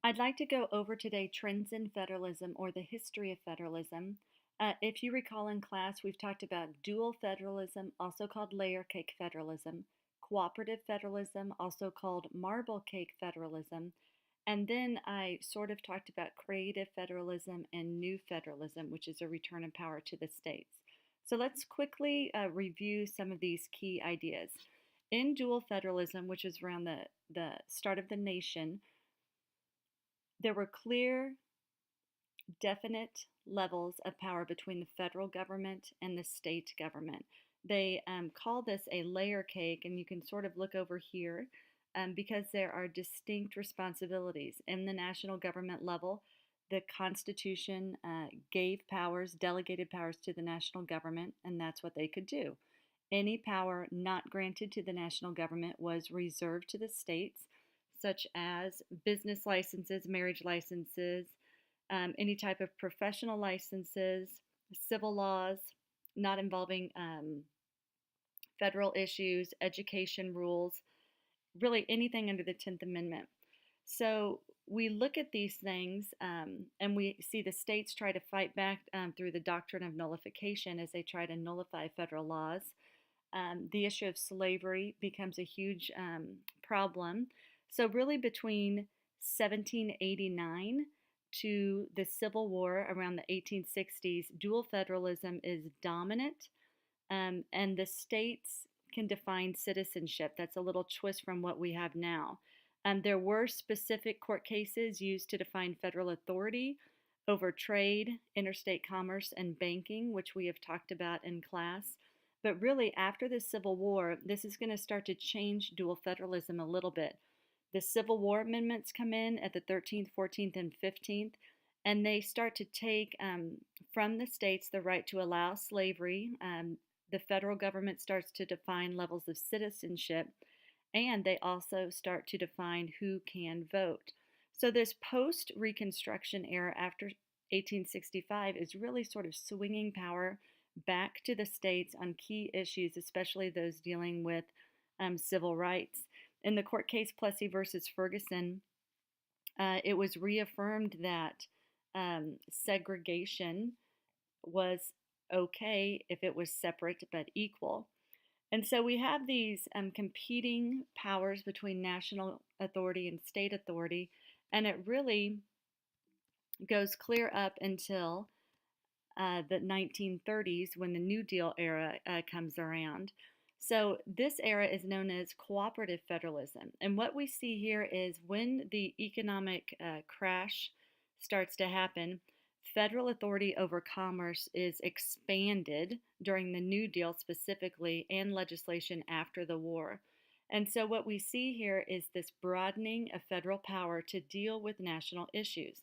I'd like to go over today trends in federalism or the history of federalism. If you recall in class, we've talked about dual federalism, also called layer cake federalism, cooperative federalism, also called marble cake federalism, and then I sort of talked about creative federalism and new federalism, which is a return of power to the states. So let's quickly review some of these key ideas. In dual federalism, which is around the start of the nation, there were clear, definite levels of power between the federal government and the state government. They call this a layer cake, and you can sort of look over here because there are distinct responsibilities. In the national government level, the Constitution gave powers, delegated powers to the national government, and that's what they could do. Any power not granted to the national government was reserved to the states, such as business licenses, marriage licenses, any type of professional licenses, civil laws not involving federal issues, education rules, really anything under the 10th Amendment. So we look at these things and we see the states try to fight back through the doctrine of nullification as they try to nullify federal laws. The issue of slavery becomes a huge problem. So really between 1789 to the Civil War around the 1860s, dual federalism is dominant, and the states can define citizenship. That's a little twist from what we have now. There were specific court cases used to define federal authority over trade, interstate commerce, and banking, which we have talked about in class. But really, after the Civil War, this is going to start to change dual federalism a little bit. The Civil War amendments come in at the 13th, 14th, and 15th, and they start to take from the states the right to allow slavery. The federal government starts to define levels of citizenship, and they also start to define who can vote. So this post-Reconstruction era after 1865 is really sort of swinging power back to the states on key issues, especially those dealing with civil rights. In the court case Plessy versus Ferguson, it was reaffirmed that segregation was okay if it was separate but equal. And so we have these competing powers between national authority and state authority, and it really goes clear up until the 1930s when the New Deal era comes around. So this era is known as cooperative federalism. And what we see here is when the economic crash starts to happen, federal authority over commerce is expanded during the New Deal specifically and legislation after the war. And so what we see here is this broadening of federal power to deal with national issues.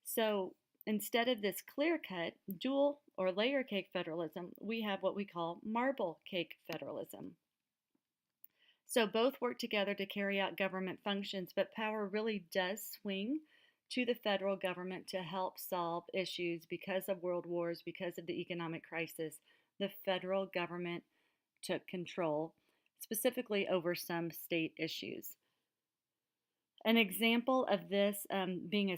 So instead of this clear-cut dual or layer cake federalism, we have what we call marble cake federalism. So both work together to carry out government functions, but power really does swing to the federal government to help solve issues because of world wars, because of the economic crisis. The federal government took control, specifically over some state issues. An example of this being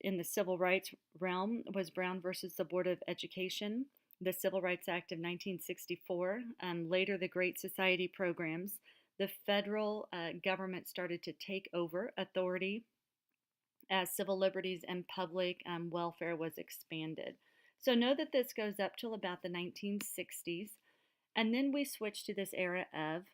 in the civil rights realm was Brown versus the Board of Education, the Civil Rights Act of 1964, later the Great Society programs. The federal government started to take over authority as civil liberties and public welfare was expanded. So know that this goes up till about the 1960s, and then we switch to this era of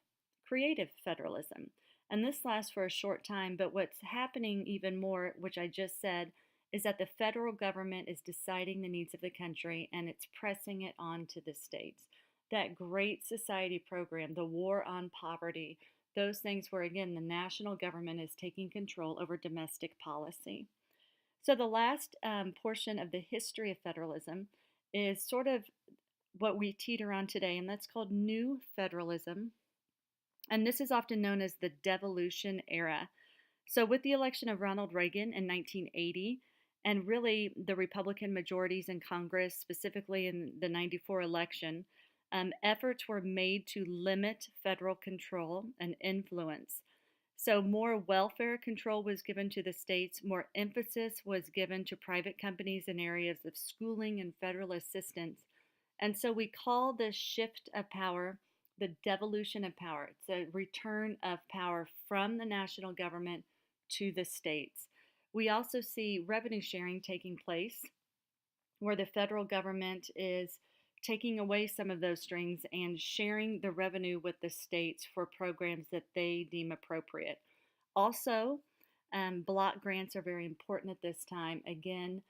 creative federalism. And this lasts for a short time, but what's happening even more, which I just said, is that the federal government is deciding the needs of the country and it's pressing it on to the states. That Great Society program, the war on poverty, those things where, again, the national government is taking control over domestic policy. So the last portion of the history of federalism is sort of what we teeter on today, and that's called new federalism. And this is often known as the devolution era. So with the election of Ronald Reagan in 1980, and really the Republican majorities in Congress, specifically in the 94 election, efforts were made to limit federal control and influence. So more welfare control was given to the states, more emphasis was given to private companies in areas of schooling and federal assistance. And so we call this shift of power the devolution of power. It's a return of power from the national government to the states. We also see revenue sharing taking place, where the federal government is taking away some of those strings and sharing the revenue with the states for programs that they deem appropriate. Also, block grants are very important at this time. Again,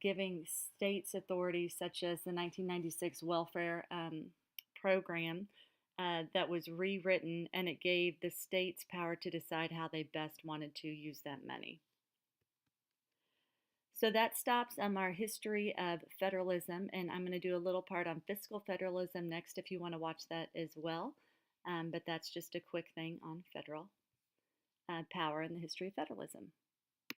giving states authorities, such as the 1996 welfare program that was rewritten, and it gave the states power to decide how they best wanted to use that money. So that stops our history of federalism, and I'm going to do a little part on fiscal federalism next if you want to watch that as well. But that's just a quick thing on federal power and the history of federalism.